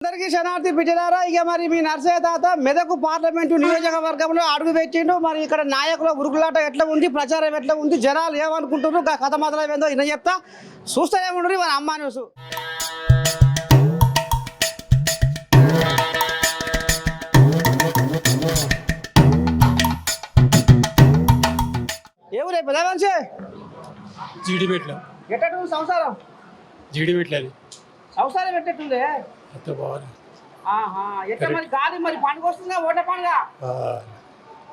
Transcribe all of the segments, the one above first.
అందరికీ శనార్థి బిడ్డలారా ఇక మరి మీ నర్సయ్య తాత మెదకు పార్లమెంటు నియోజకవర్గంలో అడుగు పెట్టిండు. మరి ఇక్కడ నాయకుల ఉరుగులాట ఎట్లా ఉంది, ప్రచారం ఎట్లా ఉంది, జనాలు ఏమనుకుంటున్నారు, కథ మొదలైందో ఇన్న చెప్తా చూస్తూనే ఉండరు మన అమ్మా న్యూస్. ఎవరు పెద్ద మనిషి జీడిపెట్ల ఎట్టట్టు సంసారం జీడిపెట్లేదు సంసారం ఎట్టట్టుందే అంత బాగుంది. ఎట్లా మరి గాలి మరి పండుగ వస్తుందా ఓట పండుగ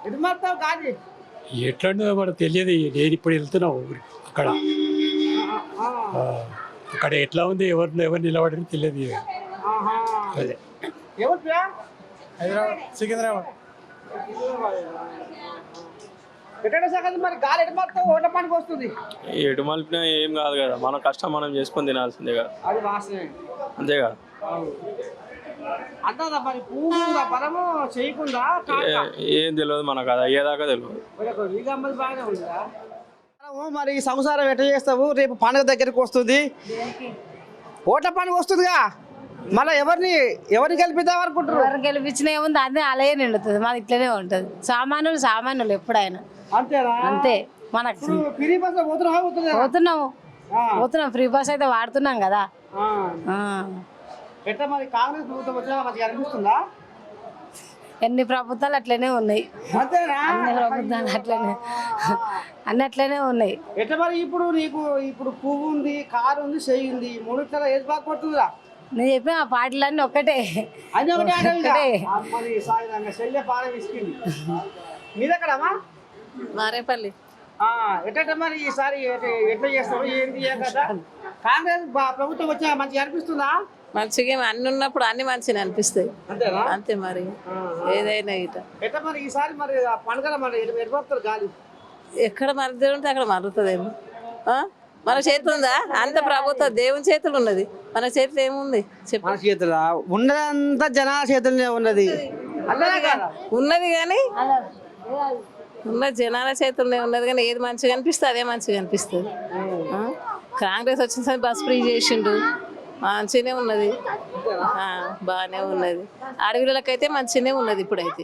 ఎటు మారుతావు గాలి ఎట్లా మనకు తెలియదు. నేను ఇప్పుడు వెళ్తున్నావు అక్కడ అక్కడ ఎట్లా ఉంది, ఎవరు నిలబడని తెలియదు. అదే ఎవరు హైదరాబాద్ సికింద్రాబాద్ ఎట్లా సగం మరి గాలి ఎటు మారుతావు ఓట పండుగ వస్తుంది. ఎటు మలిపినా ఏం కాదు కదా, మన కష్టం మనం చేసుకొని తినాల్సిందే కదా, అది వాసనే అంతే కదా. అంటుందా మరి పువ్వు ఉందా బలము చేయకుండా ఏం తెలియదు మనకు, అది అయ్యేదాకా తెలియదు. బాగానే ఉందా మరి ఈ సంసారం ఎట్లా చేస్తావు? రేపు పండుగ దగ్గరికి వస్తుంది, ఓట్ల పండుగ వస్తుందిగా, మళ్ళీ ఎవరిని గెలిపిద్దాం అనుకుంటారు? ఎవరు గెలిపించినా ఏముంది, అదే అలాగే నిండుతుంది. మాది ఇట్లనే ఉంటుంది. సామాన్యులు ఎప్పుడైనా అంతేనా? అంతే. మనకు ఫ్రీ బస్ పోతున్నాం ఫ్రీ బస్ అయితే వాడుతున్నాం కదా. ఎట్లా మరి కాంగ్రెస్ ప్రభుత్వం వచ్చినా మంచిగా అనిపిస్తుందా? ఎన్ని ప్రభుత్వాలు అట్లనే ఉన్నాయి, అంతేనా? అన్ని ప్రభుత్వాలు అట్లనే ఉన్నాయి. ఎట్లా మరి ఇప్పుడు పువ్వు ఉంది, కారు ఉంది, చెయ్యి ఉంది, మూడిట్ల ఏది బాగా పడుతుందా? నేను చెప్పిన ఆ పాటలన్నీ ఒక్కటే. అది ఒకటే. చెల్లె బాగా విసికింది. మీదెక్కడమ్మా? మారేపల్లి. ఎట్ట మరి ఈసారి ఎట్లా చేస్తారు ఏంటి కదా? కాంగ్రెస్ ప్రభుత్వం వచ్చా మంచిగా అనిపిస్తుందా? మంచిగా అన్ని ఉన్నప్పుడు అన్ని మంచిగా అనిపిస్తాయి, అంతేనా? అంతే మరి ఏదైనా ఇట. ఎట్లా మరి ఈసారి మరి పండుగ మరి ఎడిపోతారు గాలి ఎక్కడ మరుతుంది ఉంటే అక్కడ మరుగుతుందేమో. మన చేతులు ఉందా? అంత ప్రభుత్వం దేవుని చేతులు ఉన్నది, మన చేతులు ఏముంది చెప్పు. మన చేతుల ఉన్నదంతా జనాల చేతులనే ఉన్నది. ఉన్నది కానీ ఉన్న జనాల చేతుల్లో ఉన్నది కానీ ఏది మంచిగా అనిపిస్తుంది అదే మంచిగా అనిపిస్తుంది. కాంగ్రెస్ వచ్చిన సరే బస్ ఫ్రీ చేసిండు, మంచిగానే ఉన్నది, బాగానే ఉన్నది. అడవిలకైతే మంచిగానే ఉన్నది ఇప్పుడైతే.